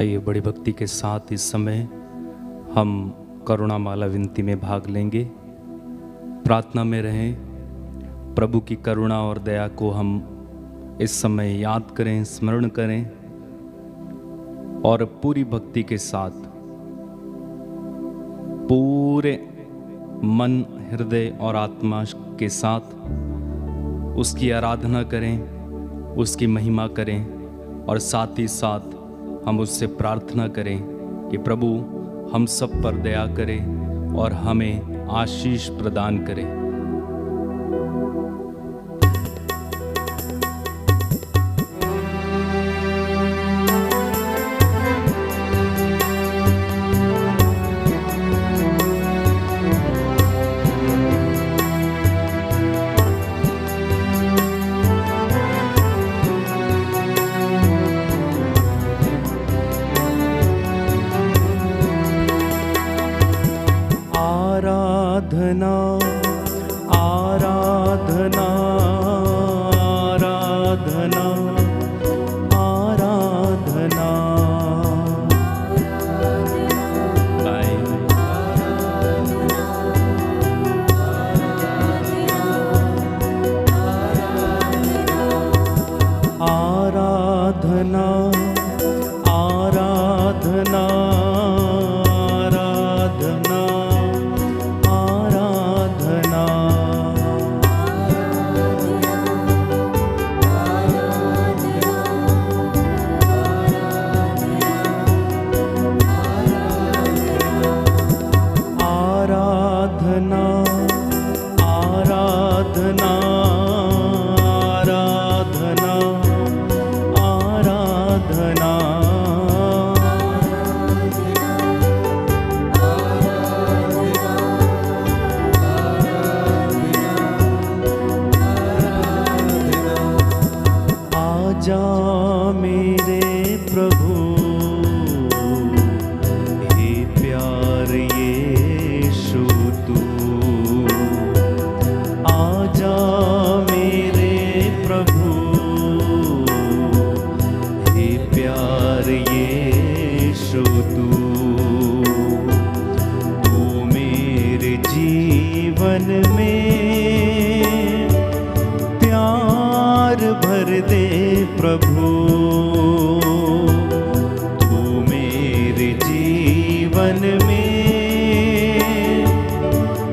आइए बड़ी भक्ति के साथ इस समय हम करुणा माला विनती में भाग लेंगे। प्रार्थना में रहें, प्रभु की करुणा और दया को हम इस समय याद करें, स्मरण करें और पूरी भक्ति के साथ पूरे मन, हृदय और आत्मा के साथ उसकी आराधना करें, उसकी महिमा करें और साथ ही साथ हम उससे प्रार्थना करें कि प्रभु हम सब पर दया करें और हमें आशीष प्रदान करें। आराधना आराधना आराधना आराधना आराधना आजा मेरे प्रभु हे प्यार यीशु तू, आजा मेरे प्रभु हे प्यार यीशु तू, तू मेरे जीवन में प्यार भर दे प्रभु, तू मेरे जीवन में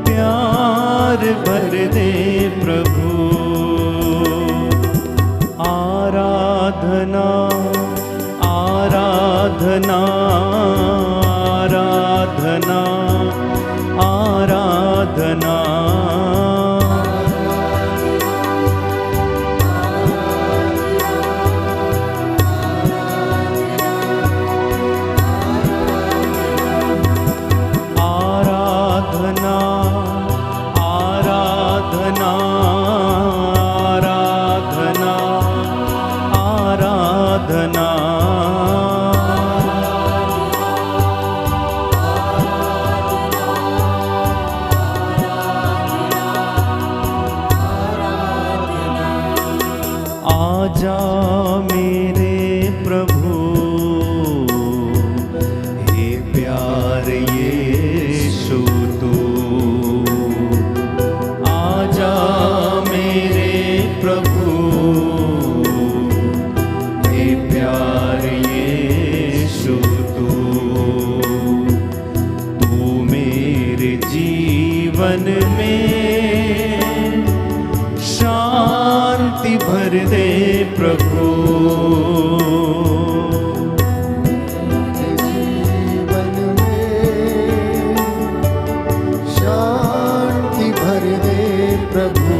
प्यार भर दे प्रभु। आराधना आराधना आराधना आराधना आजा मेरे प्रभु हे प्यार यीशु तू, आजा मेरे प्रभु हे प्यार यीशु तू, तू मेरे जीवन में शांति भर दे प्रभु, जीवन में शांति भर दे प्रभु,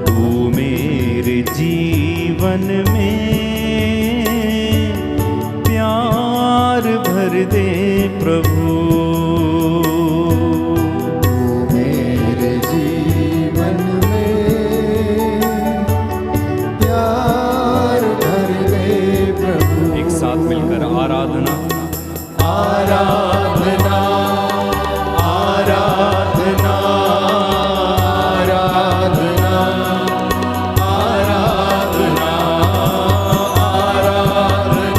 तू मेरे जीवन में प्यार भर दे प्रभु, मिलकर आराधना आराधना आराधना आराधना आराधना आराधना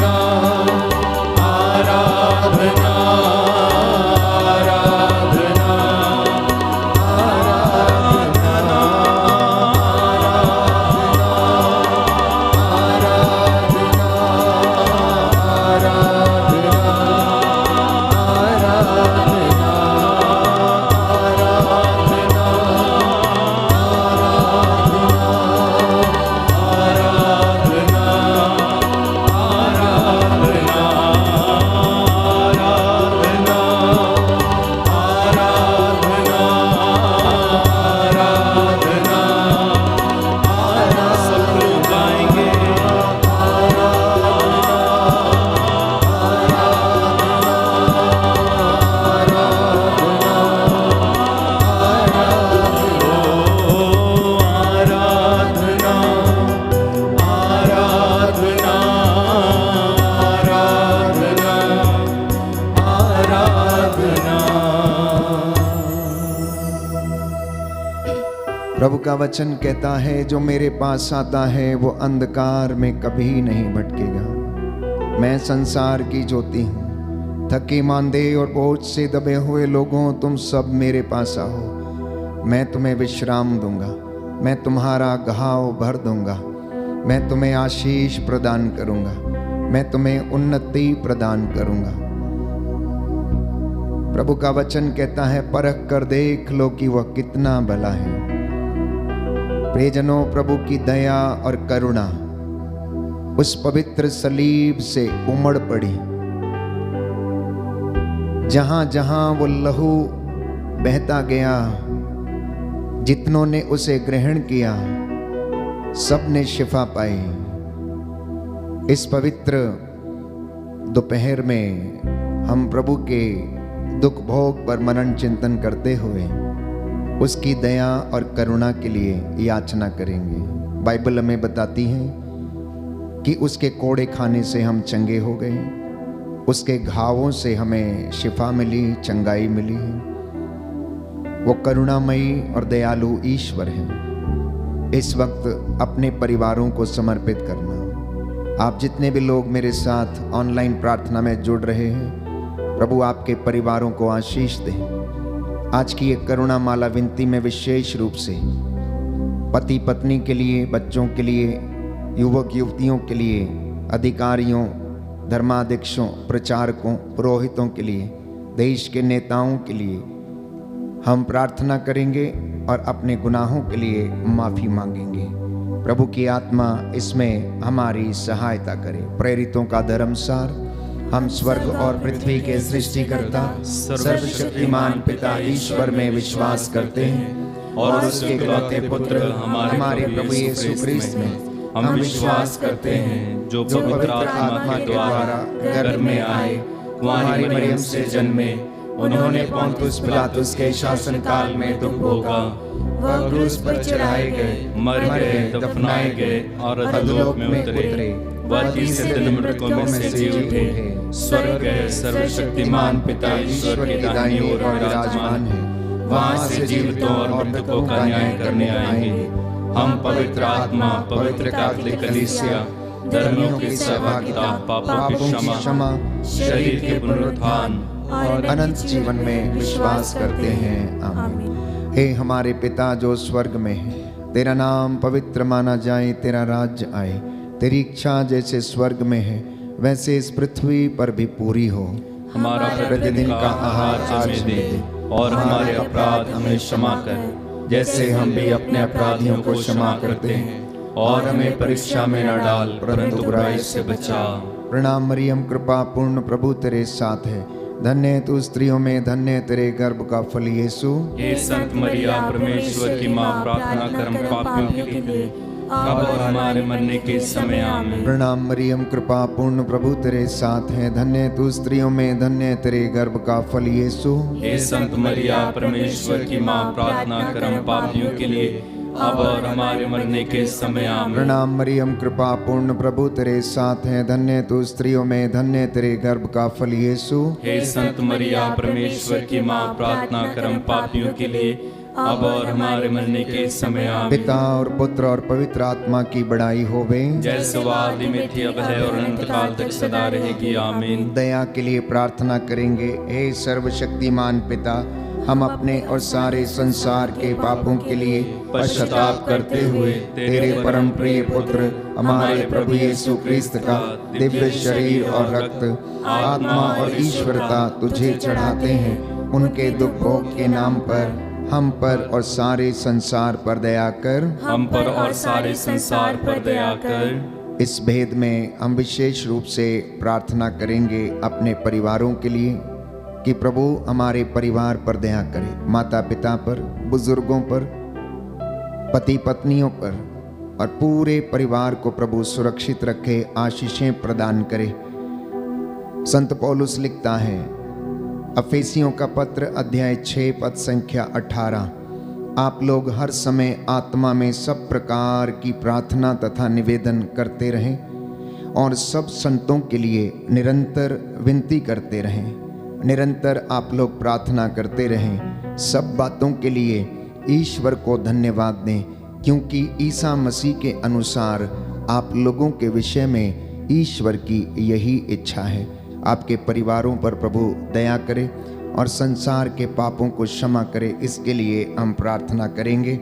प्रभु का वचन कहता है, जो मेरे पास आता है वो अंधकार में कभी नहीं भटकेगा। मैं संसार की ज्योति हूँ। थके मांदे और बोझ से दबे हुए लोगों, तुम सब मेरे पास आओ, मैं तुम्हें विश्राम दूंगा। मैं तुम्हारा घाव भर दूंगा। मैं तुम्हें आशीष प्रदान करूंगा। मैं तुम्हें उन्नति प्रदान करूंगा। प्रभु का वचन कहता है, परख कर देख लो कि वह कितना भला है। प्रियजनों, प्रभु की दया और करुणा उस पवित्र सलीब से उमड़ पड़ी। जहां जहां वो लहू बहता गया, जितनों ने उसे ग्रहण किया, सब ने शिफा पाई। इस पवित्र दोपहर में हम प्रभु के दुख भोग पर मनन चिंतन करते हुए उसकी दया और करुणा के लिए याचना करेंगे। बाइबल हमें बताती है कि उसके कोड़े खाने से हम चंगे हो गए, उसके घावों से हमें शिफा मिली, चंगाई मिली है। वो करुणामयी और दयालु ईश्वर है। इस वक्त अपने परिवारों को समर्पित करना। आप जितने भी लोग मेरे साथ ऑनलाइन प्रार्थना में जुड़ रहे हैं, प्रभु आपके परिवारों को आशीष दे। आज की एक करुणा माला विनती में विशेष रूप से पति पत्नी के लिए, बच्चों के लिए, युवक युवतियों के लिए, अधिकारियों, धर्माध्यक्षों, प्रचारकों, पुरोहितों के लिए, देश के नेताओं के लिए हम प्रार्थना करेंगे और अपने गुनाहों के लिए माफ़ी मांगेंगे। प्रभु की आत्मा इसमें हमारी सहायता करे। प्रेरितों का धर्मसार, हम स्वर्ग और पृथ्वी के सृष्टिकर्ता सर्वशक्तिमान पिता ईश्वर में विश्वास करते हैं और उसके इकलौते पुत्र हमारे प्रभु यीशु क्रिस्त में हम विश्वास करते हैं, जो पवित्र आत्मा के द्वारा गर्भ में आए, कुंवारी मरियम से जन्मे, उन्होंने पोंतुस पिलातुस के शासन काल में दुख भोगा, वह क्रूस पर चढ़ाए गए, मर गए, दफनाए गए और अधोलोक में उतरे। वह तीसरे दिन मृतकों में से जी उठे, स्वर्ग गए, सर्वशक्तिमान पिता ईश्वर की दाहिनी ओर विराजमान है। वहां से जीवितों और मृतकों का न्याय करने आएंगे। हम पवित्र आत्मा, पवित्र कैथोलिक कलीसिया, धर्मियों की सहभागिता, पापों की क्षमा, शरीर के पुनरुत्थान और अनंत जीवन में विश्वास करते हैं। आमीन। हे हमारे पिता जो स्वर्ग में है, तेरा नाम पवित्र माना जाए, तेरा राज्य आए, तेरी इच्छा जैसे स्वर्ग में है वैसे इस पृथ्वी पर भी पूरी हो। हमारा प्रतिदिन का आहार आज हमें दे, और हमारे अपराध हमें क्षमा कर, जैसे हम भी अपने अपराधियों को क्षमा करते हैं, और हमें परीक्षा में न डाल, परंतु बुराई से बचा। प्रणाम मरियम, कृपा पूर्ण, प्रभु तेरे साथ है। धन्य तू स्त्रियों में, धन्य तेरे गर्भ का फल यीशु। हे संत मरिया, परमेश्वर की माँ, प्रार्थना कर हम पापियों के लिए, अब और हमारे मरने के समय आमीन। प्रणाम मरियम, कृपा पूर्ण, प्रभु तेरे साथ है। धन्य तू स्त्रियों में, धन्य तेरे गर्भ का फल यीशु। हे संत मरिया, परमेश्वर की माँ, प्रार्थना कर हम पापियों के लिए, अब और हमारे मरने के समय आमीन। प्रणाम मरियम, कृपा पूर्ण, प्रभु तेरे साथ है। धन्य तू स्त्रियों में, धन्य तेरे गर्भ का फल यीशु। हे संत मरिया, परमेश्वर की माँ, प्रार्थना कर हम पापियों के लिए, अब और हमारे मरने के समय आमीन। पिता और पुत्र और पवित्र आत्मा की बड़ाई होवे, जैसे वह आदि में थी, अब है और अनंत काल तक सदा रहेगी। आमीन। दया के लिए प्रार्थना करेंगे। हे सर्वशक्तिमान पिता, हम अपने और सारे संसार के पापों के लिए पश्चाताप करते हुए तेरे परम प्रिय पुत्र हमारे प्रभु यीशु क्रिस्त का दिव्य शरीर और रक्त, आत्मा और ईश्वरता तुझे चढ़ाते हैं। उनके दुख भोग के नाम पर हम पर और सारे संसार पर दया कर। हम पर और सारे संसार पर दया कर। इस भेद में हम विशेष रूप से प्रार्थना करेंगे अपने परिवारों के लिए कि प्रभु हमारे परिवार पर दया करे, माता पिता पर, बुजुर्गों पर, पति पत्नियों पर और पूरे परिवार को प्रभु सुरक्षित रखे, आशीषें प्रदान करे। संत पौलुस लिखता है, अफेसियों का पत्र अध्याय 6 पद संख्या 18, आप लोग हर समय आत्मा में सब प्रकार की प्रार्थना तथा निवेदन करते रहें और सब संतों के लिए निरंतर विनती करते रहें। निरंतर आप लोग प्रार्थना करते रहें, सब बातों के लिए ईश्वर को धन्यवाद दें, क्योंकि ईसा मसीह के अनुसार आप लोगों के विषय में ईश्वर की यही इच्छा है। आपके परिवारों पर प्रभु दया करे और संसार के पापों को क्षमा करे, इसके लिए हम प्रार्थना करेंगे।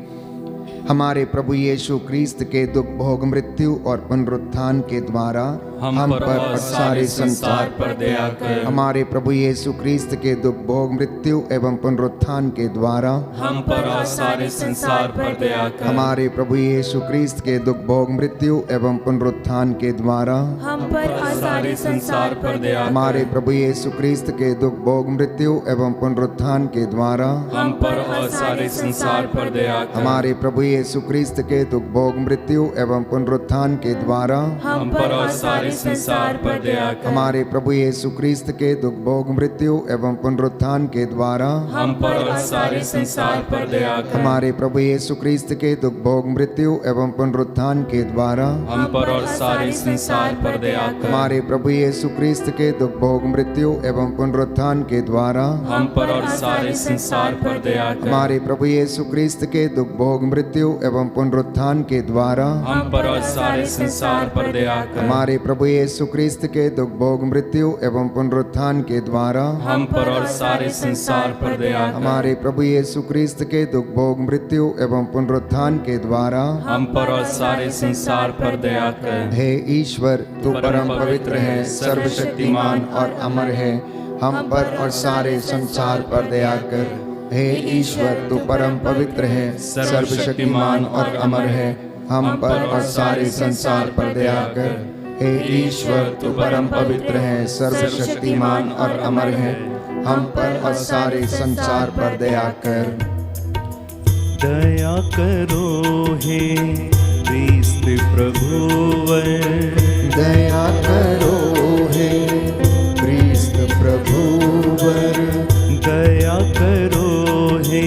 हमारे प्रभु यीशु क्रिस्त के दुख भोग मृत्यु और पुनरुत्थान के द्वारा हम पर और सारे संसार पर दया कर। हमारे प्रभु यीशु क्रिस्त के दुख भोग मृत्यु एवं पुनरुत्थान के द्वारा हम पर और सारे संसार पर दया कर। हमारे प्रभु यीशु क्रिस्त के दुख भोग मृत्यु एवं पुनरुत्थान के द्वारा हम पर और सारे संसार पर दया कर। हमारे प्रभु यीशु क्रिस्त के दुख भोग मृत्यु एवं पुनरुत्थान के द्वारा हम पर और सारे संसार पर दया कर। हमारे प्रभु यीशु क्रिस्त के दुख भोग मृत्यु एवं पुनरुत्थान के द्वारा हम पर और सारे संसार पर दया कर। हमारे प्रभु यीशु क्रिस्त के दुख भोग मृत्यु एवं पुनरुत्थान के द्वारा हम पर और सारे संसार पर दया कर। हमारे प्रभु यीशु क्रिस्त के दुख भोग मृत्यु एवं पुनरुत्थान के द्वारा हम पर और सारे संसार पर दया कर। हमारे प्रभु यीशु क्रिस्त के दुख भोग मृत्यु एवं पुनरुत्थान के द्वारा हम पर और सारे संसार पर दया कर। हमारे प्रभु यीशु क्रिस्त के दुख भोग मृत्यु एवं पुनरुत्थान के द्वारा हम पर और सारे संसार पर दया कर। हमारे प्रभु यीशु क्रिस्त के दुख भोग मृत्यु एवं पुनरुत्थान के द्वारा हम पर और सारे संसार पर दया कर। हमारे प्रभु यीशु क्रिस्त के दुख भोग मृत्यु एवं पुनरुत्थान के द्वारा हम पर और सारे संसार पर दया कर। हे ईश्वर, तू परम पवित्र है, सर्वशक्तिमान और अमर है, हम पर और सारे संसार पर दया कर। हे ईश्वर, तू परम पवित्र है, सर्वशक्तिमान और अमर है, हम पर और सारे संसार पर दया कर। हे ईश्वर, तू परम पवित्र है, सर्वशक्तिमान और अमर है, हम पर और सारे संसार पर दया कर। दया करो हे क्रिस्त प्रभुवर, दया करो हे क्रिस्त प्रभुवर, दया करो हे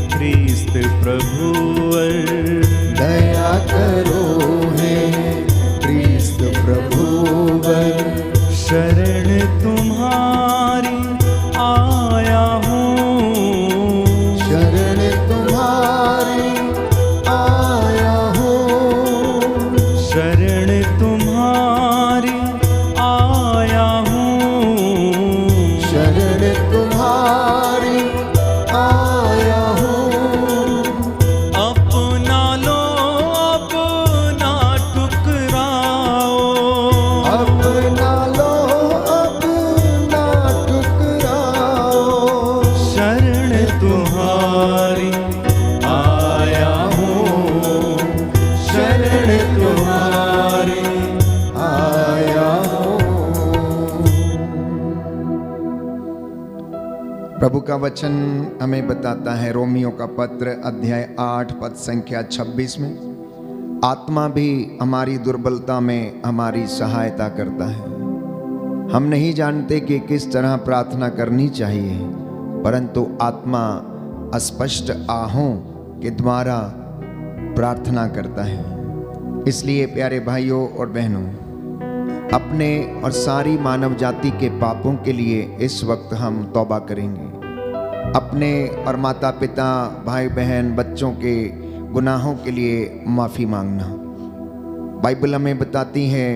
क्रिस्त प्रभुवर, दया करो हे क्रिस्त प्रभुवर। शरण तुम्हारी आया हूँ, शरण तुम्हारी आया हूँ, शरण तुम्हारी आया हूँ, शरण तुम्हारी आया हूँ। अपना लो अपना ठुकराओ, अपना लो अपना ठुकराओ, शरण तुम्हारी आया हूँ, शरण तुम्हारी आया हूँ। प्रभु का वचन हमें बताता है, रोमियो का पत्र अध्याय 8 पद संख्या 26 में, आत्मा भी हमारी दुर्बलता में हमारी सहायता करता है। हम नहीं जानते कि किस तरह प्रार्थना करनी चाहिए, परंतु आत्मा अस्पष्ट आहों के द्वारा प्रार्थना करता है। इसलिए प्यारे भाइयों और बहनों, अपने और सारी मानव जाति के पापों के लिए इस वक्त हम तौबा करेंगे। अपने और माता पिता, भाई बहन, बच्चों के गुनाहों के लिए माफ़ी मांगना। बाइबल हमें बताती है,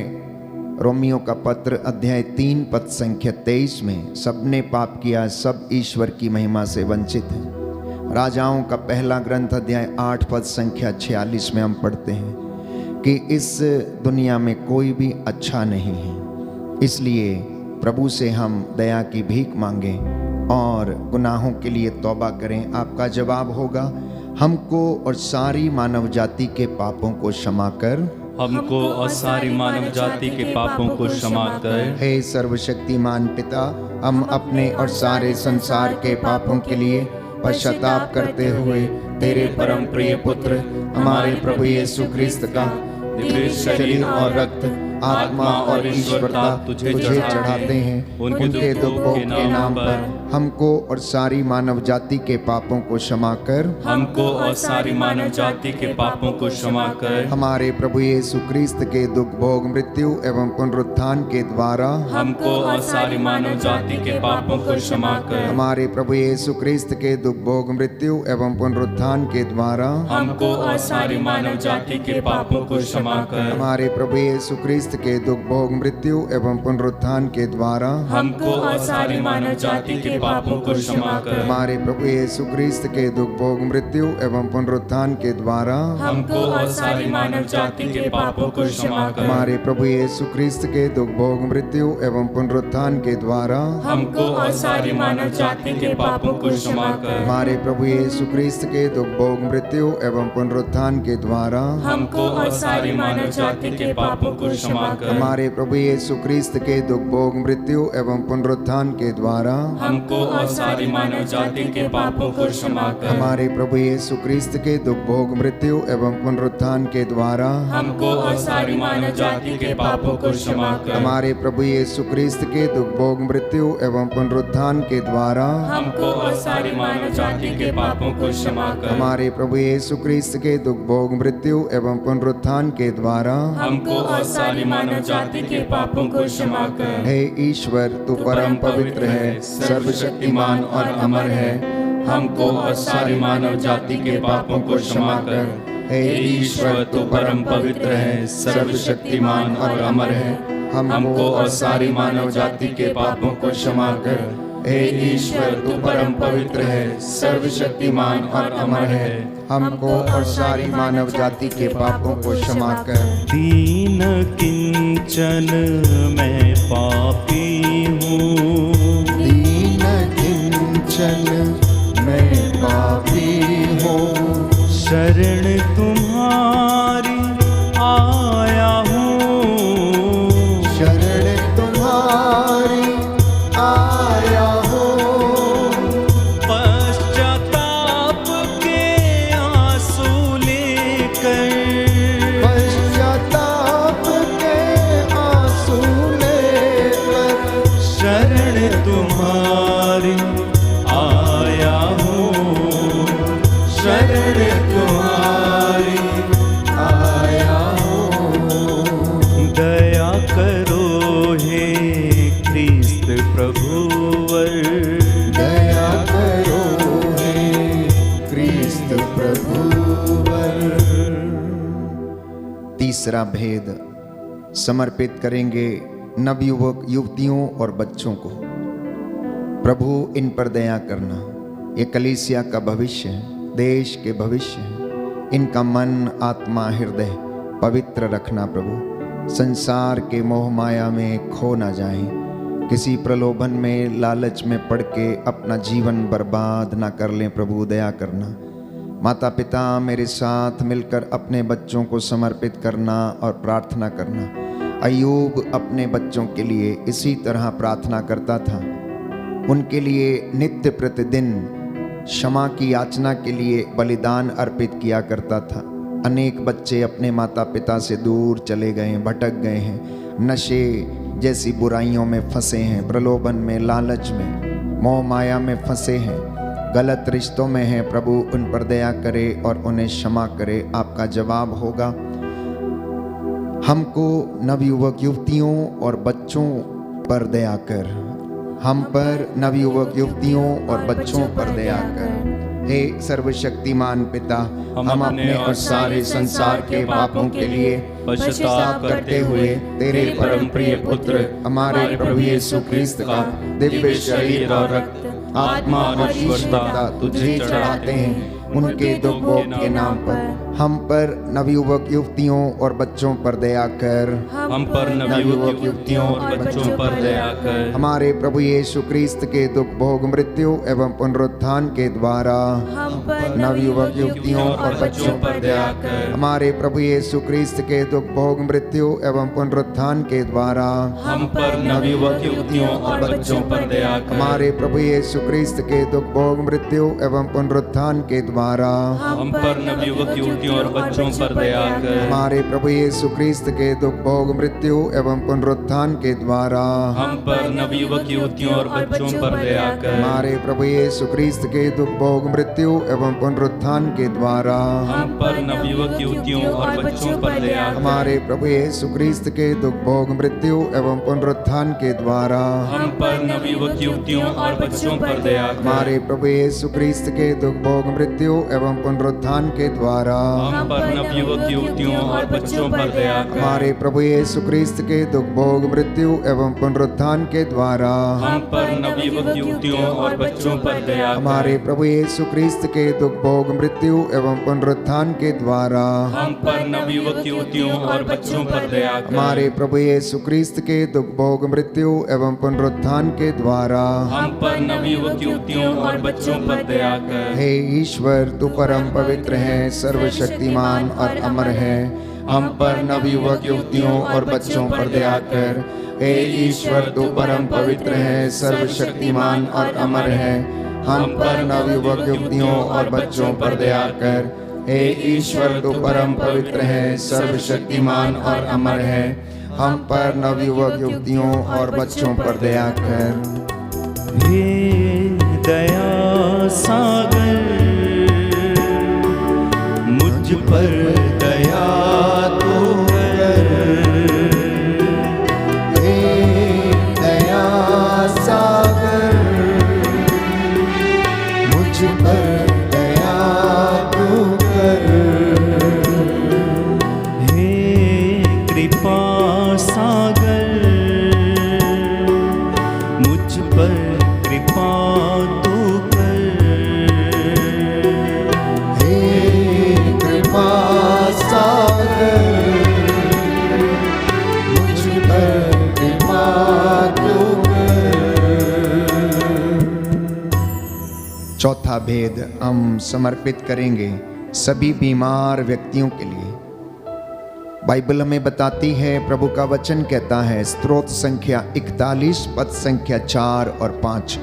रोमियो का पत्र अध्याय 3 पद संख्या 23 में, सबने पाप किया, सब ईश्वर की महिमा से वंचित हैं। राजाओं का पहला ग्रंथ अध्याय 8 पद संख्या 46 में हम पढ़ते हैं कि इस दुनिया में कोई भी अच्छा नहीं है। इसलिए प्रभु से हम दया की भीख मांगें और गुनाहों के लिए तौबा करें। आपका जवाब होगा, हमको और सारी मानव जाति के पापों को क्षमा कर, हमको और सारी मानव जाति के पापों को क्षमा कर। हे सर्वशक्तिमान पिता, हम अपने और सारे संसार के पापों के लिए पश्चाताप करते हुए तेरे परम प्रिय पुत्र हमारे प्रभु यीशु क्रिस्त का दिव्य शरीर और रक्त आत्मा और ईश्वरता तुझे चढ़ाते हैं। उनके दुख भोग के नाम पर हमको और सारी मानव जाति के पापों को क्षमा कर, हमको और सारी मानव जाति के पापों को क्षमा कर, हमारे प्रभु यीशु क्रिस्त के दुख भोग मृत्यु एवं पुनरुत्थान के द्वारा हमको और सारी मानव जाति के पापों को क्षमा कर, हमारे प्रभु यीशु क्रिस्त के दुख भोग मृत्यु एवं पुनरुत्थान के द्वारा हमको और सारी मानव जाति के पापों को क्षमा कर, हमारे प्रभु यीशु क्रिस्त के दुख भोग मृत्यु एवं पुनरुत्थान के द्वारा हमको और सारी मानव जाति के पापों को क्षमा कर, हमारे प्रभु यीशु क्रिस्त के दुख भोग मृत्यु एवं पुनरुत्थान के द्वारा हमको और सारी मानव जाति के पापों को क्षमा कर, हमारे प्रभु यीशु क्रिस्त के दुख भोग मृत्यु एवं पुनरुत्थान के द्वारा हमको और सारी मानव जाति के पापों को क्षमा कर, हमारे प्रभु यीशु क्रिस्त के दुख भोग मृत्यु एवं पुनरुत्थान के द्वारा हमको और सारी मानव जाति के पापों को क्षमा कर, हमारे प्रभु यीशु क्रिस्त के दुख भोग मृत्यु एवं पुनरुत्थान के द्वारा हमको और सारी मानव जाति के पापों को क्षमा कर, हमारे प्रभु यीशु क्रिस्त के दुख भोग मृत्यु एवं पुनरुत्थान के द्वारा हमको और सारी मानव जाति के पापों को क्षमा कर, हमारे प्रभु यीशु क्रिस्त के दुख भोग मृत्यु एवं पुनरुत्थान के द्वारा हमको और सारी मानव जाति के पापों को क्षमा कर, हमारे प्रभु यीशु क्रिस्त के दुख भोग मृत्यु एवं पुनरुत्थान के द्वारा हमको और सारी मानव जाति के पापों को क्षमा कर। हे ईश्वर, तू परम पवित्र है, सर्वशक्तिमान और अमर है। हमको और सारी मानव जाति के पापों को क्षमा कर। हे ईश्वर, तू परम पवित्र है, सर्वशक्तिमान और अमर है। हमको और सारी मानव जाति के पापों को क्षमा कर। हे ईश्वर, तू परम पवित्र है, सर्वशक्तिमान और अमर है। हमको और सारी मानव जाति के पापों को क्षमा कर। दीन किंचन मैं पापी हूँ, दीन किंचन मैं पापी हूँ, शरण तुम्हारी आया हूँ, शरण तुम्हारी आया हूँ। पश्चाताप के आंसू लेकर, पश्चाताप के आंसू लेकर, शरण तुम्हारी आया हूँ, शरण तुम्हारी आया हूँ। दया करो हे ख्रीस्त प्रभुवर, दया करो हे क्रिस्त प्रभुवर। तीसरा भेद समर्पित करेंगे नवयुवक युवतियों और बच्चों को। प्रभु इन पर दया करना। ये कलीसिया का भविष्य है, देश के भविष्य है। इनका मन, आत्मा, हृदय पवित्र रखना प्रभु। संसार के मोह माया में खो ना जाए, किसी प्रलोभन में, लालच में पड़ के अपना जीवन बर्बाद ना कर लें। प्रभु दया करना। माता पिता मेरे साथ मिलकर अपने बच्चों को समर्पित करना और प्रार्थना करना। अय्यूब अपने बच्चों के लिए इसी तरह प्रार्थना करता था। उनके लिए नित्य प्रतिदिन क्षमा की याचना के लिए बलिदान अर्पित किया करता था। अनेक बच्चे अपने माता पिता से दूर चले गए, भटक गए हैं, नशे जैसी बुराइयों में फंसे हैं, प्रलोभन में, लालच में, मोह माया में फंसे हैं, गलत रिश्तों में हैं। प्रभु उन पर दया करे और उन्हें क्षमा करे। आपका जवाब होगा, हमको नवयुवक युवतियों और बच्चों पर दया कर। हम पर नवयुवक युवतियों और बच्चों पर दया कर। हे सर्वशक्तिमान पिता, हम अपने और सारे संसार के पापों के लिए पश्चाताप करते हुए तेरे परम प्रिय पुत्र हमारे प्रभु यीशु क्रिस्त का दिव्य शरीर और रक्त, आत्मा और ईश्वरता तुझे चढ़ाते हैं। उनके दुख भोग के नाम पर हम पर नवयुवक युवतियों और बच्चों पर दया कर। हम पर नवयुवक युवतियों और बच्चों पर दया कर। हमारे प्रभु यीशु क्रिस्त के दुख भोग मृत्यु एवं पुनरुत्थान के द्वारा नवयुवक युवतियों और बच्चों पर दया कर। हमारे प्रभु यीशु क्रिस्त के दुख भोग मृत्यु एवं पुनरुत्थान के द्वारा हम पर नवयुवक युवतियों और बच्चों पर दया कर। हमारे प्रभु यीशु क्रिस्त के दुख भोग मृत्यु एवं पुनरुत्थान के द्वारा हम पर नवयुवक युवतियों युवतियों और बच्चों पर दया कर। हमारे प्रभु यीशु क्रिस्त के दुख भोग मृत्यु एवं पुनरुत्थान के द्वारा हम पर नवयुवक युवतियों और बच्चों पर दया कर। हमारे प्रभु यीशु क्रिस्त के दुख भोग मृत्यु एवं पुनरुत्थान के द्वारा हम पर नवयुवक युवतियों और बच्चों पर दया कर। हमारे प्रभु यीशु क्रिस्त के दुख भोग मृत्यु एवं पुनरुत्थान के द्वारा हम पर नवयुवक युवतियों और बच्चों पर दया कर। हमारे प्रभु यीशु क्रिस्त के दुख भोग मृत्यु एवं पुनरुत्थान के द्वारा हम पर नवयुवक युवतियों और बच्चों पर दया कर। हमारे प्रभु यीशु क्रिस्त के दुख भोग मृत्यु एवं पुनरुत्थान के द्वारा हम पर नवयुवक युवतियों और बच्चों पर दया कर। हमारे प्रभु यीशु क्रिस्त के दुख भोग मृत्यु एवं पुनरुत्थान के द्वारा हम पर नवयुवक युवतियों और बच्चों पर दया कर। हमारे प्रभु यीशु क्रिस्त के दुख भोग मृत्यु एवं पुनरुत्थान के द्वारा हम पर नवयुवक युवतियों और बच्चों पर दया कर। हे ईश्वर, तू परम पवित्र है, सर्वशक्तिमान और अमर है। हम पर नवयुवक युवतियों और बच्चों पर दया कर। हे ईश्वर, तू परम पवित्र है, सर्वशक्तिमान और अमर है। हम पर नवयुवक युवतियों और बच्चों पर दया कर। हे ईश्वर, तू परम पवित्र है, सर्वशक्तिमान और अमर है। हम पर नवयुवक युवतियों और बच्चों पर दया कर। हे दया सागर, मुझ पर दया तो कर। हे दया सागर, मुझ पर दया तू कर। हे कृपा सागर, मुझ पर कृपा तू कर। हे कृपा सागर, मुझ पर कृपा तू कर। चौथा भेद हम समर्पित करेंगे सभी बीमार व्यक्तियों के लिए। बाइबल हमें बताती है, प्रभु का वचन कहता है, स्तोत्र संख्या 41 पद संख्या 4 और 5,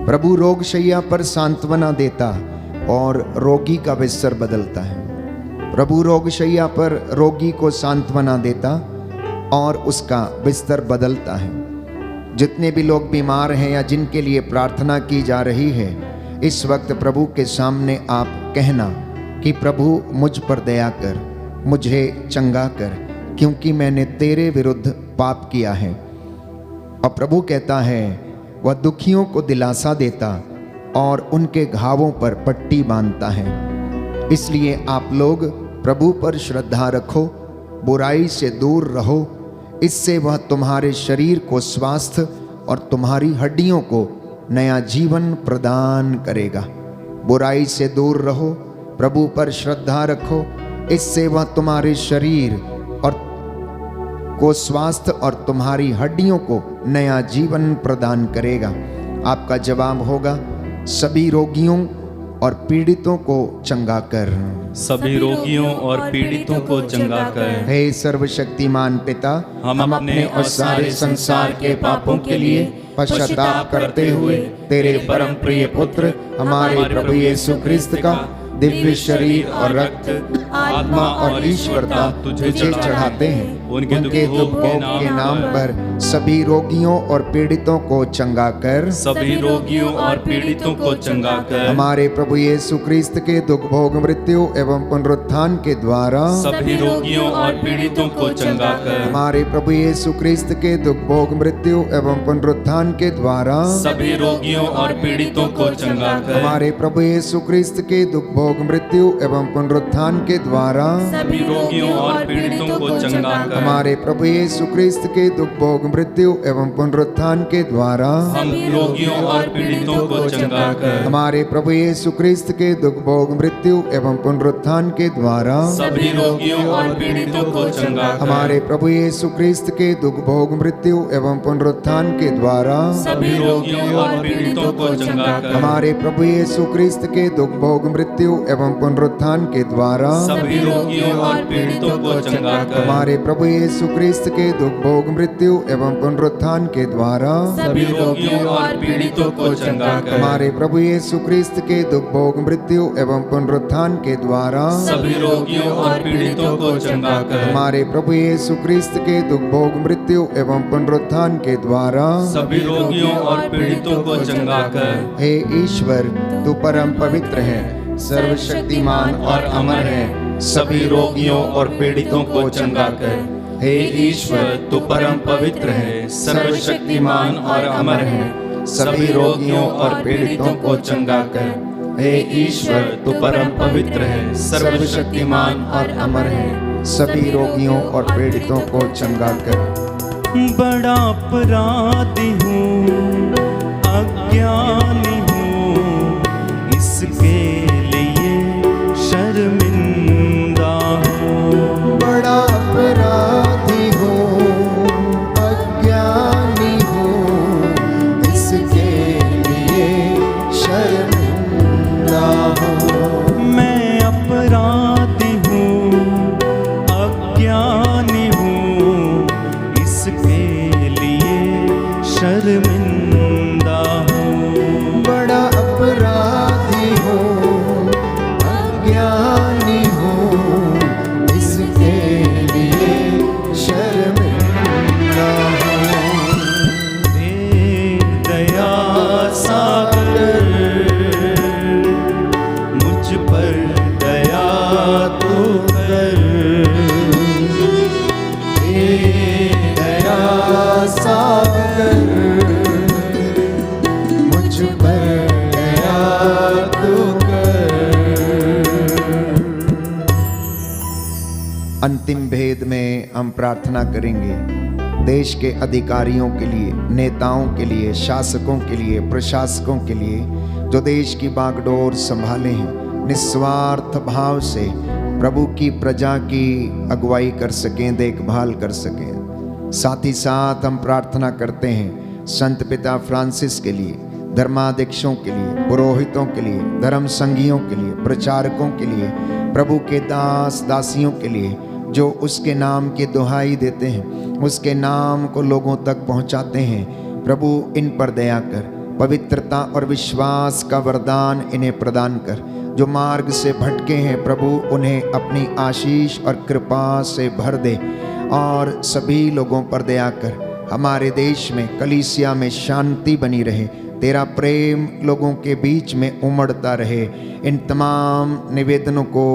प्रभु रोगशैया पर सांत्वना देता और रोगी का बिस्तर बदलता है। प्रभु रोगशैया पर रोगी को सांत्वना देता और उसका बिस्तर बदलता है। जितने भी लोग बीमार हैं या जिनके लिए प्रार्थना की जा रही है, इस वक्त प्रभु के सामने आप कहना कि प्रभु मुझ पर दया कर, मुझे चंगा कर, क्योंकि मैंने तेरे विरुद्ध पाप किया है। और प्रभु कहता है, वह दुखियों को दिलासा देता और उनके घावों पर पट्टी बांधता है। इसलिए आप लोग प्रभु पर श्रद्धा रखो, बुराई से दूर रहो, इससे वह तुम्हारे शरीर को स्वास्थ्य और तुम्हारी हड्डियों को नया जीवन प्रदान करेगा। बुराई से दूर रहो, प्रभु पर श्रद्धा रखो, इससे वह तुम्हारे शरीर और को स्वास्थ्य और तुम्हारी हड्डियों को नया जीवन प्रदान करेगा। आपका जवाब होगा, सभी रोगियों और पीड़ितों को चंगा कर। सभी रोगियों और पीड़ितों को चंगा कर। हे सर्वशक्तिमान पिता, हम अपने और सारे संसार के पापों के लिए पश्चाताप करते हुए तेरे परम प्रिय पुत्र हमारे प्रभु यीशु क्रिस्त का दिव्य शरीर और रक्त, आत्मा और ईश्वरता तुझे चढ़ाते हैं। उनके दुख भोग के नाम पर सभी रोगियों और पीड़ितों को चंगा कर। सभी रोगियों और पीड़ितों को चंगा कर। हमारे प्रभु यीशु क्रिस्त के दुख भोग मृत्यु एवं पुनरुत्थान के द्वारा सभी रोगियों और पीड़ितों को चंगा कर। हमारे प्रभु यीशु क्रिस्त के दुख भोग मृत्यु एवं पुनरुत्थान के द्वारा सभी रोगियों और पीड़ितों को चंगा कर। हमारे प्रभु यीशु क्रिस्त के दुख भोग मृत्यु एवं पुनरुत्थान के द्वारा सभी रोगियों और पीड़ितों को चंगा कर। हमारे प्रभु यीशु क्रिस्त के दुख भोग मृत्यु एवं पुनरुत्थान के द्वारा हम रोगियों और पीड़ितों को चंगा कर। हमारे प्रभु यीशु क्रिस्त के दुख भोग मृत्यु एवं पुनरुत्थान के द्वारा सभी रोगियों और पीड़ितों को चंगा कर। हमारे प्रभु यीशु क्रिस्त के दुख भोग मृत्यु एवं पुनरुत्थान के द्वारा सभी रोगियों और पीड़ितों को चंगा कर। हमारे प्रभु यीशु क्रिस्त के दुख भोग मृत्यु एवं पुनरुत्थान के द्वारा सभी रोगियों और पीड़ितों को चंगा कर। हमारे प्रभु यीशु क्रिस्त के दुख भोग मृत्यु एवं पुनरुत्थान के द्वारा सभी रोगियों और पीड़ितों को चंगा कर। हमारे प्रभु यीशु क्रिस्त के दुख भोग मृत्यु एवं पुनरुत्थान के द्वारा सभी रोगियों और पीड़ितों को चंगा कर। हमारे प्रभु यीशु क्रिस्त के दुख भोग मृत्यु एवं पुनरुत्थान के द्वारा सभी रोगियों और पीड़ितों को चंगा कर। हे ईश्वर, तू परम पवित्र है, सर्वशक्तिमान और अमर है, सभी रोगियों और पीड़ितों को चंगा कर। हे ईश्वर, तू परम पवित्र है, सर्वशक्तिमान और अमर है, सभी रोगियों और पीड़ितों को चंगा कर। हे ईश्वर, तू परम पवित्र है, सर्वशक्तिमान और अमर है, सभी रोगियों और पीड़ितों को चंगा कर। बड़ा अपराधी हूँ, अज्ञानी हूँ, इसके लिए शर्मिंदा हूँ। बड़ा अपराधी हूँ, अज्ञानी हूँ, इसके लिए शर्मिंदा हूँ। मैं अपराधी हूँ, अज्ञानी हूँ, इसके लिए शर्मिंदा हूँ। बड़ा अपराधी हूँ, अज्ञानी हूँ, इसके लिए शर्मिंदा हूँ। हे दया सागर, मुझ पर दया तू कर। हे दया सागर, मुझ पर दया तू कर। अंतिम भेद में हम प्रार्थना करेंगे देश के अधिकारियों के लिए, नेताओं के लिए, शासकों के लिए, प्रशासकों के लिए, जो देश की बागडोर संभाले हैं, निस्वार्थ भाव से प्रभु की प्रजा की अगुवाई कर सकें, देखभाल कर सकें। साथ ही साथ हम प्रार्थना करते हैं संत पिता फ्रांसिस के लिए, धर्माध्यक्षों के लिए, पुरोहितों के लिए, धर्म संघियों के लिए, प्रचारकों के लिए, प्रभु के दास दासियों के लिए, जो उसके नाम की दुहाई देते हैं, उसके नाम को लोगों तक पहुंचाते हैं। प्रभु इन पर दया कर, पवित्रता और विश्वास का वरदान इन्हें प्रदान कर। जो मार्ग से भटके हैं प्रभु, उन्हें अपनी आशीष और कृपा से भर दे और सभी लोगों पर दया कर। हमारे देश में, कलीसिया में शांति बनी रहे, तेरा प्रेम लोगों के बीच में उमड़ता रहे। इन तमाम निवेदनों को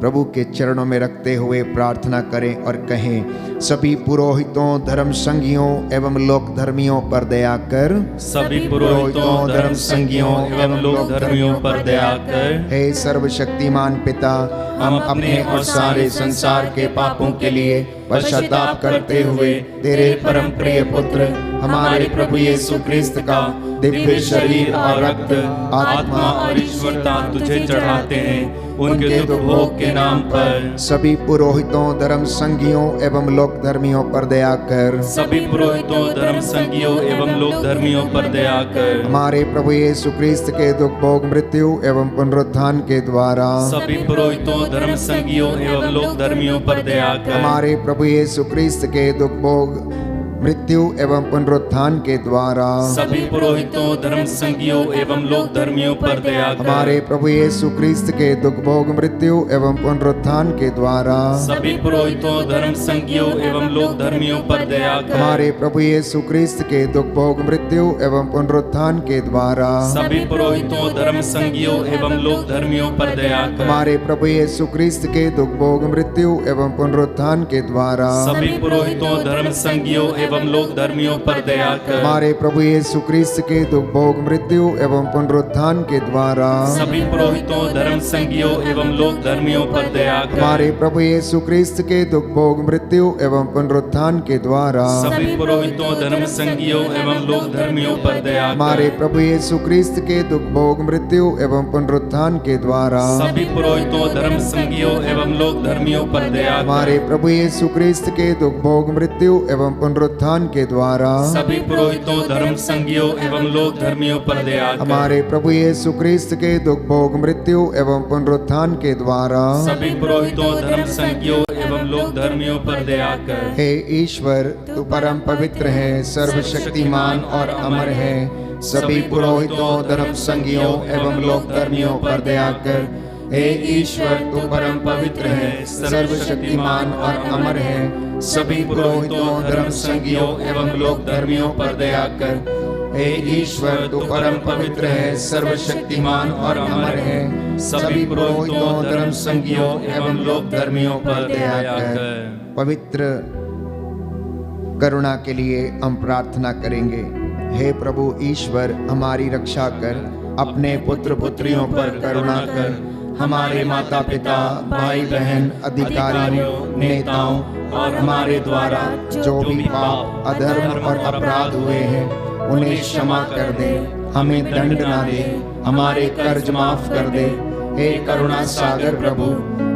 प्रभु के चरणों में रखते हुए प्रार्थना करें और कहें, सभी पुरोहितों, धर्म संघियों एवं लोक धर्मियों पर दया कर। सभी पुरोहितों, धर्म संघियों एवं लोक धर्मियों पर दया कर। हे सर्वशक्तिमान पिता, हम अपने और सारे संसार के पापों के लिए पश्चाताप करते हुए तेरे परम प्रिय पुत्र हमारे प्रभु यीशु क्रिस्त का दिव्य शरीर और रक्त, आत्मा और ईश्वरता तुझे चढ़ाते हैं। उनके दुख भोग के नाम पर सभी पुरोहितों, धर्म संघियों एवं लोक धर्मियों पर दया कर। सभी पुरोहितों, धर्म संघियों एवं लोक धर्मियों पर दया कर। हमारे प्रभु यीशु क्रिस्त के दुख भोग मृत्यु एवं पुनरुत्थान के द्वारा सभी पुरोहितों, धर्म संघियों एवं लोक धर्मियों पर दया कर। हमारे प्रभु यीशु क्रिस्त के दुख भोग मृत्यु एवं पुनरुत्थान के द्वारा सभी पुरोहितों, धर्म संघियों एवं लोक धर्मियों पर दया कर। हमारे प्रभु यीशु क्रिस्त के दुख भोग मृत्यु एवं पुनरुत्थान के द्वारा सभी पुरोहितों, धर्म संघियों एवं लोक धर्मियों पर दया कर। हमारे प्रभु यीशु क्रिस्त के दुख भोग मृत्यु एवं पुनरुत्थान के द्वारा सभी पुरोहितों, धर्म संघियों एवं लोक धर्मियों पर दया कर। हमारे प्रभु यीशु क्रिस्त के दुख भोग मृत्यु एवं पुनरुत्थान के द्वारा सभी पुरोहितों, धर्म संघियों एवं लोक धर्मियों पर दया कर। हमारे प्रभु यीशु क्रिस्त के दुख भोग मृत्यु एवं पुनरुत्थान के द्वारा सभी पुरोहितों, धर्म संघियों एवं लोक धर्मियों पर दया कर। हमारे प्रभु यीशु क्रिस्त के दुख भोग मृत्यु एवं पुनरुत्थान के द्वारा सभी पुरोहितों, धर्म संघियों एवं लोक धर्मियों पर दया कर। हमारे प्रभु यीशु क्रिस्त के दुख भोग मृत्यु एवं पुनरुत्थान के द्वारा सभी पुरोहितों, धर्म संघियों एवं लोक धर्मियों पर दया कर। हमारे प्रभु यीशु क्रिस्त के दुख भोग मृत्यु एवं पुनरुत्थान के द्वारा सभी पुरोहितों, धर्म संघियों एवं लोक धर्मियों पर दया कर। हमारे प्रभु यीशु क्रिस्त के दुख भोग मृत्यु एवं पुनरुत्थान के द्वारा सभी पुरोहितों, धर्म संघियों एवं लोक धर्मियों पर दया कर। हे ईश्वर, तू परम पवित्र है, सर्वशक्तिमान और अमर है। सभी पुरोहितों, धर्म संगियों एवं लोक धर्मियों पर दया कर। हे ईश्वर, तू परम पवित्र है, सर्वशक्तिमान और अमर है। सभी पुरोहितों, धर्म संगियों एवं लोक धर्मियों पर दया कर। हे ईश्वर, तू परम पवित्र है, सर्वशक्तिमान और अमर है। सभी पुरोहितों, धर्म संगियों एवं लोक धर्मियों पर दया कर। पवित्र करुणा के लिए हम प्रार्थना करेंगे। हे प्रभु ईश्वर, हमारी रक्षा कर, अपने पुत्र पुत्रियों पर करुणा कर। हमारे माता पिता, भाई बहन, अधिकारियों, नेताओं और हमारे द्वारा जो भी पाप, अधर्म और अपराध हुए हैं, उन्हें क्षमा कर दे, हमें दंड ना दे, हमारे कर्ज माफ कर दे। हे करुणा सागर प्रभु,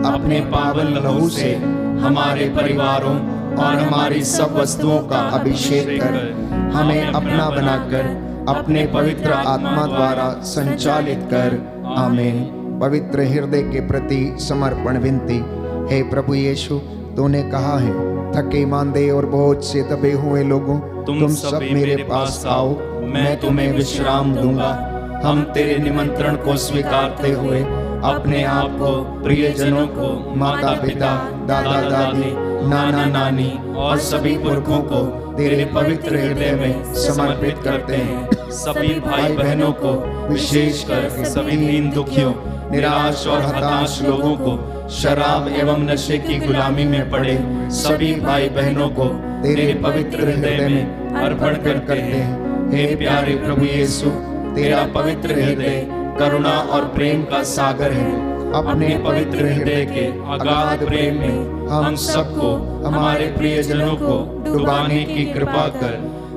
अपने पावन लहू से हमारे परिवारों और हमारी सब वस्तुओं का अभिषेक कर, हमें अपना बनाकर अपने पवित्र आत्मा द्वारा संचालित कर। आमीन। पवित्र हृदय के प्रति समर्पण विनती। हे प्रभु यीशु, तूने कहा है, थके मांदे और बोझ से दबे हुए लोगों, तुम सब मेरे पास आओ, मैं तुम्हें विश्राम दूंगा। हम तेरे निमंत्रण को स्वीकारते हुए अपने आप को, प्रियजनों को, माता पिता, दादा दादी, नाना नानी और सभी पुरखों को तेरे पवित्र हृदय में समर्पित करते हैं। सभी भाई बहनों को, विशेषकर सभी दीन दुखियों, निराश और हताश लोगों को, शराब एवं नशे की गुलामी में पड़े सभी भाई बहनों को तेरे पवित्र हृदय में अर्पण करते हैं। हे प्यारे प्रभु यीशु, तेरा पवित्र हृदय करुणा और प्रेम का सागर है। अपने पवित्र हृदय के अगाध प्रेम में हम सबको, हमारे प्रियजनों को डुबाने की कृपा कर।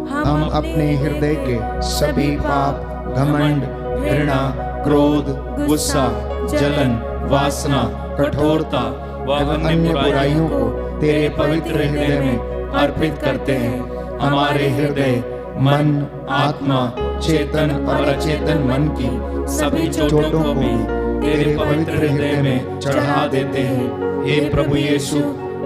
हम अपने हृदय के सभी पाप, घमंड, घृणा, क्रोध, गुस्सा, जलन, वासना, कठोरता व अन्य बुराइयों को तेरे पवित्र हृदय में अर्पित करते हैं। हमारे हृदय, मन, आत्मा, चेतन और अचेतन मन की सभी चोटों को भी तेरे पवित्र हृदय में चढ़ा देते हैं। हे प्रभु यीशु,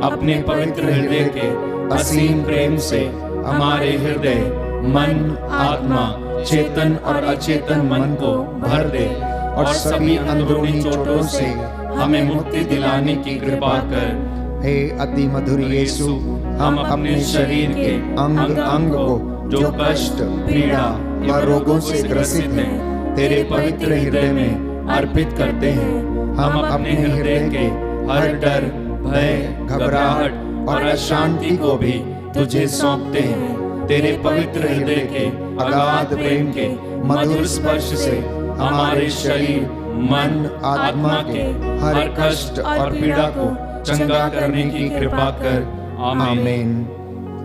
अपने पवित्र हृदय के असीम प्रेम से हमारे हृदय, मन, आत्मा, चेतन और अचेतन मन को भर दे और सभी अंदरूनी चोटों से हमें मुक्ति दिलाने की कृपा कर। हे अति मधुर यीशु, हम अपने शरीर के अंग अंग को जो कष्ट, पीड़ा व रोगों से ग्रसित हैं, तेरे पवित्र हृदय में अर्पित करते हैं। हम अपने हृदय के हर डर, भय, घबराहट और अशांति को भी तुझे सौंपते हैं। तेरे पवित्र हृदय के अगाध प्रेम के मधुर स्पर्श से हमारे शरीर, मन, आत्मा के हर कष्ट और पीड़ा को चंगा करने की कृपा कर। आमीन।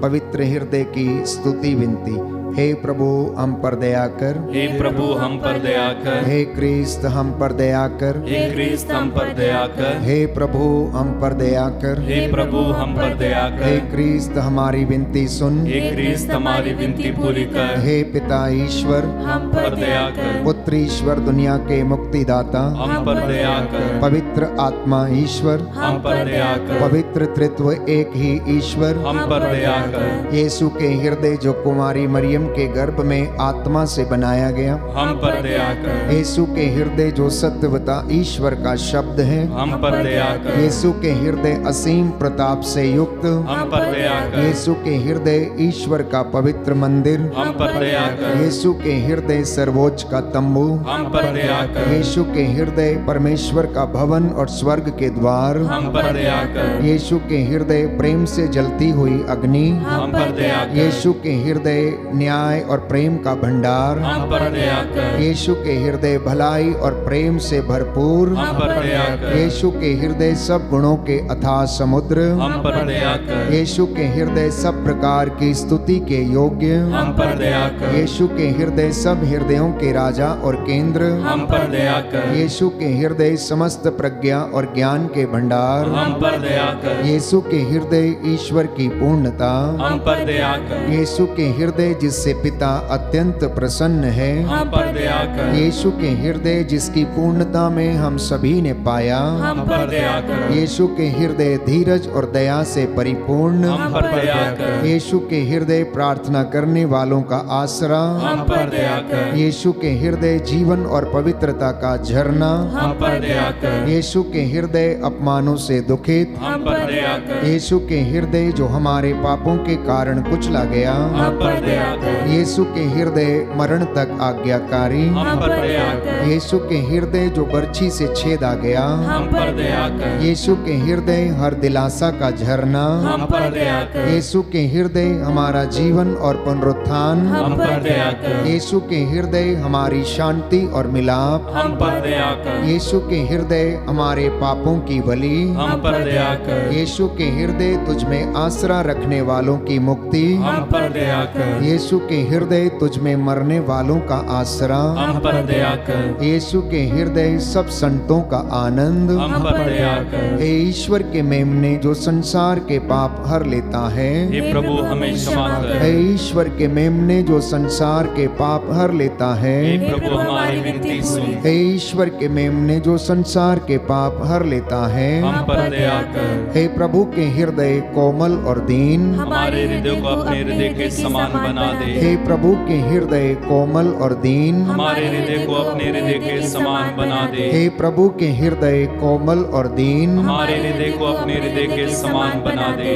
पवित्र हृदय की स्तुति विनती। हे प्रभु, हम पर दया कर। हे प्रभु, हम पर दया कर। हे क्रिस्त, हम पर दया कर। हे क्रिस्त, हम पर दया कर। हे प्रभु, हम पर दया कर। हे प्रभु, हम पर दया कर। हे क्रिस्त, हमारी विनती सुन। हे क्रिस्त, हमारी विनती पूरी कर। हे पिता ईश्वर, हम पर दया कर। पुत्र ईश्वर, दुनिया के मुक्तिदाता, हम पर दया कर। पवित्र आत्मा ईश्वर, हम पर दया कर। पवित्र त्रित्व एक ही ईश्वर, हम पर दया कर। यीशु के हृदय जो कुमारी मरियम के गर्भ में आत्मा से बनाया गया, हम पर दया कर। यीशु के हृदय जो सत्यवता ईश्वर का शब्द है, हम पर दया कर। यीशु के हृदय असीम प्रताप से युक्त, हम पर दया कर। यीशु के हृदय ईश्वर का पवित्र मंदिर, हम पर दया कर। यीशु के हृदय सर्वोच्च का तंबू, हम पर दया कर। यीशु के हृदय परमेश्वर का भवन और स्वर्ग के द्वार, हम पर दया कर। यीशु के हृदय प्रेम से जलती हुई अग्नि, हम पर दया कर। यीशु के हृदय न्याय और प्रेम का भंडार, हम पर दया कर। यीशु के हृदय भलाई और प्रेम से भरपूर, हम पर दया कर। यीशु के हृदय सब गुणों के अथाह समुद्र, हम पर दया कर। यीशु के हृदय सब प्रकार की स्तुति के योग्य, हम पर दया कर। यीशु के हृदय सब हृदयों के राजा और केंद्र, हम पर दया कर। यीशु के हृदय समस्त प्रज्ञा और ज्ञान के भंडार, हम पर दया कर। यीशु के हृदय ईश्वर की पूर्णता, हम पर दया कर। यीशु के हृदय जिससे पिता अत्यंत प्रसन्न है, हम पर दया कर। यीशु के हृदय जिसकी पूर्णता में हम सभी ने पाया, हम पर दया कर। यीशु के हृदय धीरज और दया से परिपूर्ण, हम पर दया कर। यीशु के हृदय प्रार्थना करने वालों का आसरा, हम पर दया कर। यीशु के हृदय जीवन और पवित्रता का झरना, हम पर दया कर। यीशु के हृदय अपमानों से दुखित, हम पर दया कर। यीशु के हृदय जो हमारे पापों के कारण कुचला गया, हम पर दया कर। यीशु के हृदय मरण तक आज्ञाकारी, हम पर दया कर। यीशु के हृदय जो बर्छी से छेदा गया, हम पर दया कर। यीशु के हृदय हर दिलासा का झरना, हम पर दया कर। यीशु के हृदय हमारा जीवन और पुनरुत्थान, हम पर दया कर। यीशु के हृदय हमारी शांति और मिलाप, हम पर दया कर। यीशु के हृदय हमारे पापों की बलि, हम पर दया कर। यीशु के हृदय तुझ में आसरा रखने वालों की मुक्ति, हम पर दया कर। यीशु के हृदय तुझ में मरने वालों का आसरा, हम पर दया कर। यीशु के हृदय सब संतों का आनंद, हम पर दया कर। हे ईश्वर के मेमने जो संसार के पाप हर लेता है, हे प्रभु हमें क्षमा कर। हे ईश्वर के मेमने जो संसार के पाप हर लेता है, हे प्रभु हमारी विनती सुन। हे ईश्वर के मेमने जो संसार के पाप हर लेता है, हम पर दया कर। हे प्रभु के हृदय कोमल और दीन, हमारे हृदय को अपने हृदय के समान बना दे। हे प्रभु के हृदय कोमल और दीन, हमारे हृदय को अपने हृदय के समान बना दे। हे प्रभु के हृदय कोमल और दीन। हमारे हृदय को अपने हृदय के समान बना दे।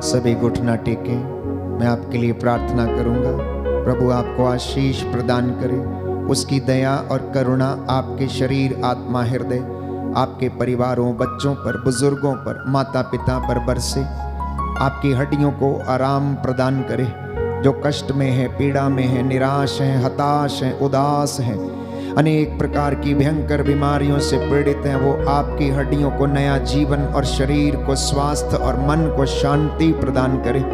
सभी घुटना टेके, मैं आपके लिए प्रार्थना करूंगा। प्रभु आपको आशीष प्रदान करे, उसकी दया और करुणा आपके शरीर, आत्मा, हृदय, आपके परिवारों, बच्चों पर, बुजुर्गों पर, माता पिता पर बरसे, आपकी हड्डियों को आराम प्रदान करे। जो कष्ट में है, पीड़ा में है, निराश है, हताश है, उदास है, अनेक प्रकार की भयंकर बीमारियों से पीड़ित हैं, वो आपकी हड्डियों को नया जीवन और शरीर को स्वास्थ्य और मन को शांति प्रदान करे।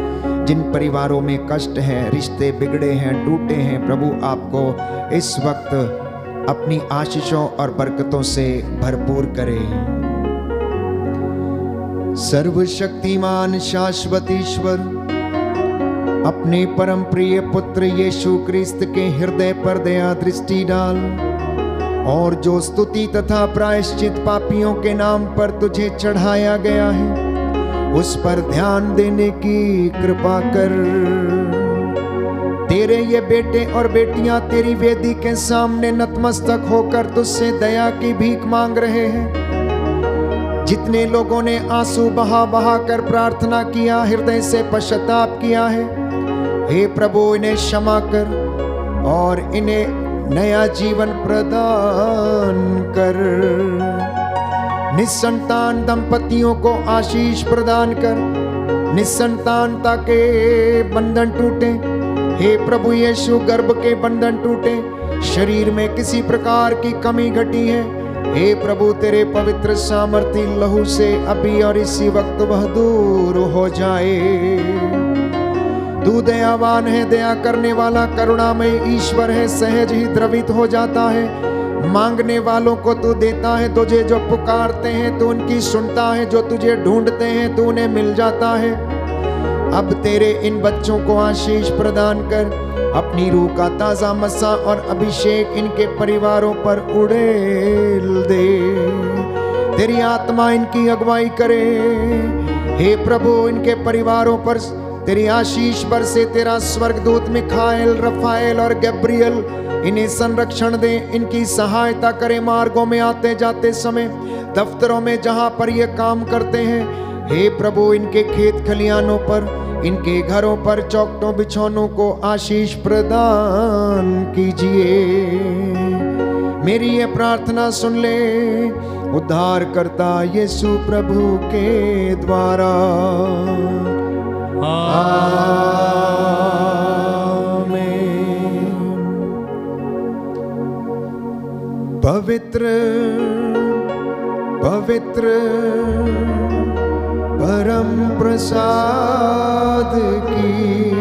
जिन परिवारों में कष्ट है, रिश्ते बिगड़े हैं, टूटे हैं, प्रभु आपको इस वक्त अपनी आशीषों और बरकतों से भरपूर करे। सर्वशक्तिमान शाश्वत ईश्वर, अपने परम प्रिय पुत्र यीशु क्रिस्त के हृदय पर दया दृष्टि डाल, और जो स्तुति तथा प्रायश्चित पापियों के नाम पर तुझे चढ़ाया गया है, उस पर ध्यान देने की कृपा कर। तेरे ये बेटे और बेटियां तेरी वेदी के सामने नतमस्तक होकर तुझसे दया की भीख मांग रहे हैं। जितने लोगों ने आंसू बहा बहा कर प्रार्थना किया, हृदय से पश्चाताप किया है, हे प्रभु इन्हें क्षमा कर और इन्हें नया जीवन प्रदान कर। निसंतान दंपतियों को आशीष प्रदान कर, निसंतानता के बंधन टूटे। हे प्रभु यीशु, गर्भ के बंधन टूटे, शरीर में किसी प्रकार की कमी घटी है, हे प्रभु तेरे पवित्र सामर्थी लहू से अभी और इसी वक्त वह दूर हो जाए। तू दयावान है, दया करने वाला, करुणामय ईश्वर है, सहज ही द्रवित हो जाता है। मांगने वालों को तू देता है, तुझे जो पुकारते हैं तू उनकी सुनता है, जो तुझे ढूंढते हैं तू उन्हें मिल जाता है। अब तेरे इन बच्चों को आशीष प्रदान कर, अपनी रूह का ताजा मसा और अभिषेक इनके परिवारों पर उड़ेल दे। तेरी आत्मा इनकी अगुवाई करे। हे प्रभु, इनके परिवारों पर तेरी आशीष बरसे। तेरा स्वर्गदूत मिखाएल, रफाएल और गब्रियल इन्हें संरक्षण दे, इनकी सहायता करे मार्गों में आते जाते समय, दफ्तरों में जहां पर ये काम करते हैं। हे प्रभु, इनके खेत खलियानों पर, इनके घरों पर, चौखटों बिछौनों को आशीष प्रदान कीजिए। मेरी ये प्रार्थना सुन ले उद्धार करता यीशु प्रभु के द्वारा। पवित्र पवित्र परम प्रसाद की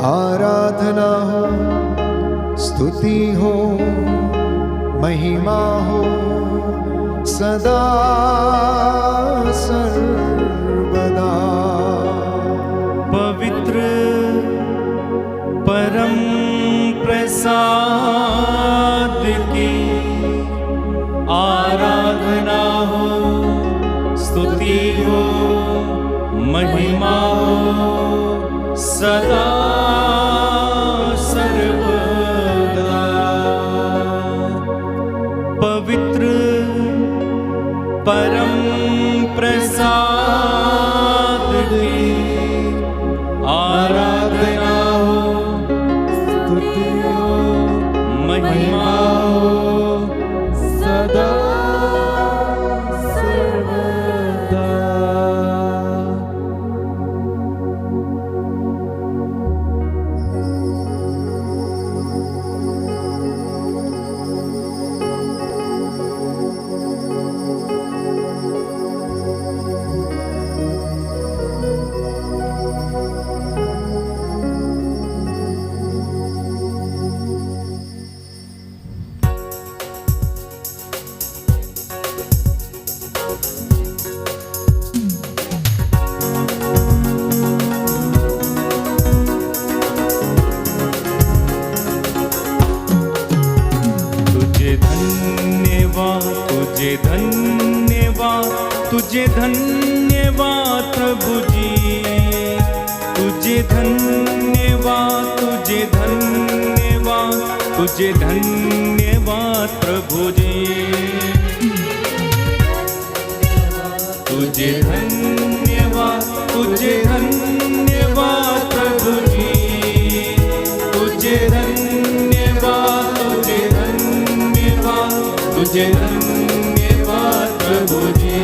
आराधना हो, स्तुति हो, महिमा हो सदा सर्वदा। प्रसाद की आराधना हो, स्तुति हो, महिमा हो सदा सर्वदा। पवित्र परम प्रसाद की आराधना हो, स्तुति हो, महिमा हो सदा सर्वदा। तुझे धन्यवाद प्रभु जी, तुझे धन्यवाद, तुझे धन्यवाद, तुझे धन्यवाद प्रभु जी, तुझे धन्यवाद, तुझे धन्यवाद प्रभु जी, तुझे धन्यवाद, तुझे धन्यवाद, तुझे धन्यवाद प्रभु जी।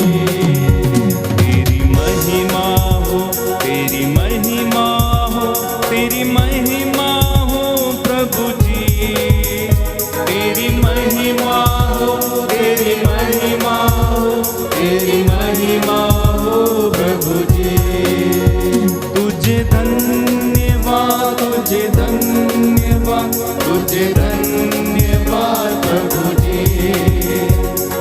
तेरी महिमा हो, तेरी महिमा हो, तेरी महिमा हो प्रभु जी, तेरी महिमा हो, तेरी महिमा हो, तेरी महिमा हो प्रभु जी। तुझे धन्यवाद, तुझे धन्यवाद, तुझे धन्यवाद प्रभु जी।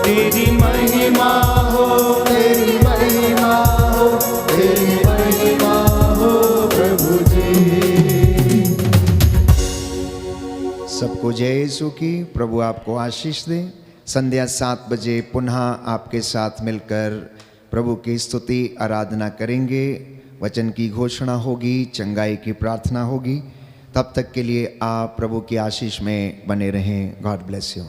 तेरी महिमा हो, तेरी महिमा हो, तेरी महिमा हो प्रभु जी। सबको जय यीशु की। प्रभु आपको आशीष दे। संध्या 7 बजे पुनः आपके साथ मिलकर प्रभु की स्तुति आराधना करेंगे। वचन की घोषणा होगी, चंगाई की प्रार्थना होगी। तब तक के लिए आप प्रभु की आशीष में बने रहें। God bless you.